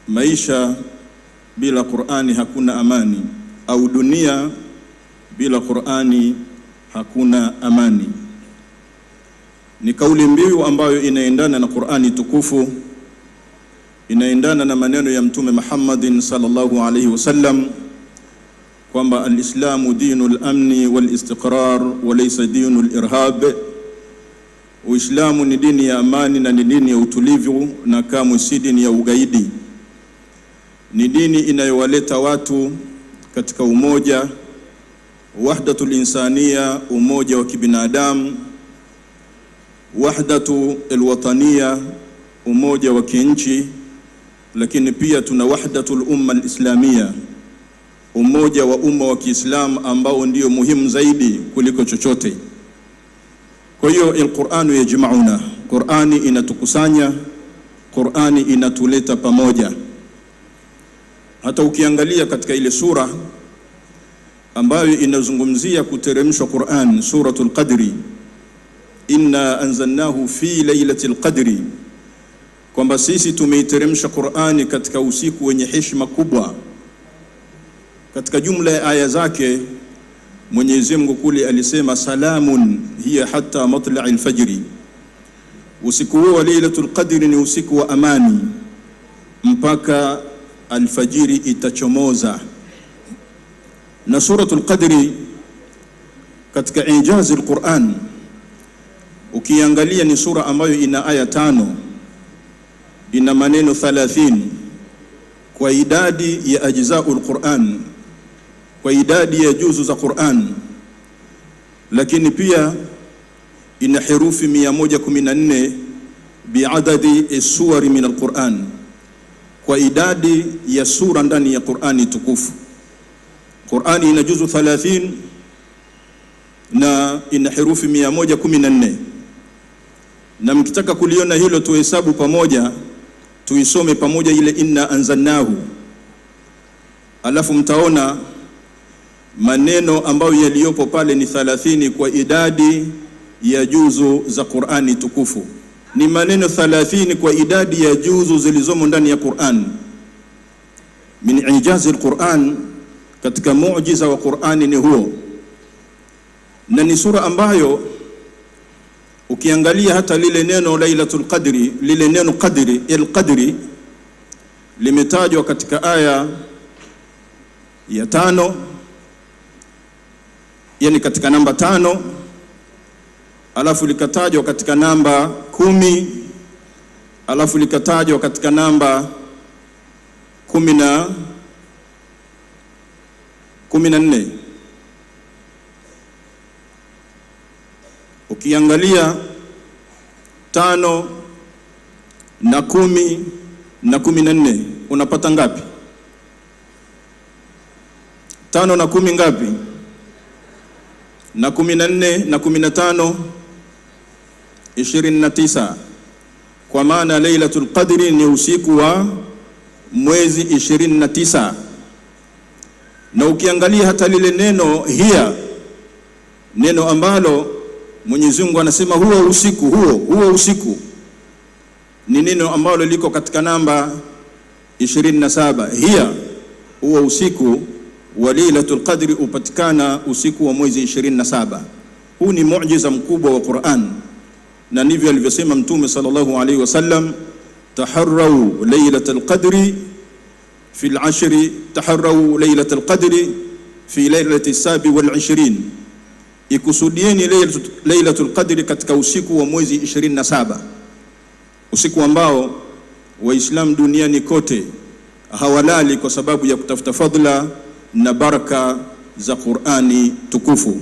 Maisha bila Qur'ani hakuna amani, au dunia bila Qur'ani hakuna amani. Ni kauli mbiu ambayo inaendana na Qur'ani tukufu, inaendana na maneno ya Mtume Muhammadin sallallahu alayhi wasallam kwamba al-Islamu dinul amni wal istiqrar wa laysa dinul irhab. Uislamu ni dini ya amani na ni dini ya utulivu na kamwe si dini ya ugaidi. Ni dini inayowaleta watu katika umoja, wahdatul insania, umoja wa kibinadamu, wahdatu alwatania, umoja wa kinchi, lakini pia tuna wahdatul umma alislamia, umoja wa umma wa Kiislamu ambao ndio muhimu zaidi kuliko chochote. Kwa hiyo al-Qur'anu yajma'una, Qur'ani inatukusanya, Qur'ani inatuleta pamoja. Hata ukiangalia katika ile sura ambayo inazungumzia kuteremshwa Qur'an, suratul Qadri, inna anzalnahu fi laylatil qadri, kwamba sisi tumeiteremsha Qur'ani katika usiku wenye heshima kubwa. Katika jumla ya aya zake Mwenyezi Mungu kule alisema salamun hiya hatta matla'il fajri, usiku wa Lailatul Qadri ni usiku wa amani mpaka alfajiri itachomoza. Na suratul Qadri katika injazi al-Qur'an ukiangalia ni sura ambayo ina aya 5, ina maneno 30 kwa idadi ya ajzaul Qur'an, kwa idadi ya juzu za Qur'an, lakini pia ina herufi 114 biadadi suwari min al-Qur'an, kwa idadi ya sura ndani ya Qur'ani tukufu. Qur'ani ina juzu 30 na ina herufi 114. Na mkitaka kuliona hilo tuhesabu pamoja, tuisome pamoja ile inna anzalnahu, alafu mtaona maneno ambayo yaliyopo pale ni 30 kwa idadi ya juzu za Qur'ani tukufu. Ni maneno 30 kwa idadi ya juzu zilizomo ndani ya Qur'an. Min ijazi al-Qur'an, katika muujiza wa Qur'ani ni huo. Na ni sura ambayo ukiangalia hata lile neno Lailatul Qadri, lile neno qadri, al-qadri limetajwa katika aya ya 5, yani katika namba 5, alafu likatajwa katika namba 10, alafu likatajwa katika namba 14. Ukiangalia 5 na 10 na 14 unapata ngapi? 5 na 10 ngapi? Na 14 na 15 29. Kwa maana Lailatul Qadri ni usiku wa mwezi 29. Na ukiangalia hata lile neno hiya, neno ambalo Mwenyezi Mungu anasema huo usiku, huo usiku, ni neno ambalo liko katika namba 27. Hiya, huo usiku wa Lailatul Qadri upatikana usiku wa mwezi 27. Huu ni muujiza mkubwa wa Qur'an, na ndivyo alivyosema Mtume sallallahu alaihi wasallam, taharrau Lailatul Qadri fi al-ashri, taharrau Lailatul Qadri fi lailati 27, ikusudieni Lailatul Qadri katika usiku wa mwezi 27, usiku ambao Waislamu duniani kote hawalali kwa sababu ya kutafuta fadhila na baraka za Qur'ani tukufu.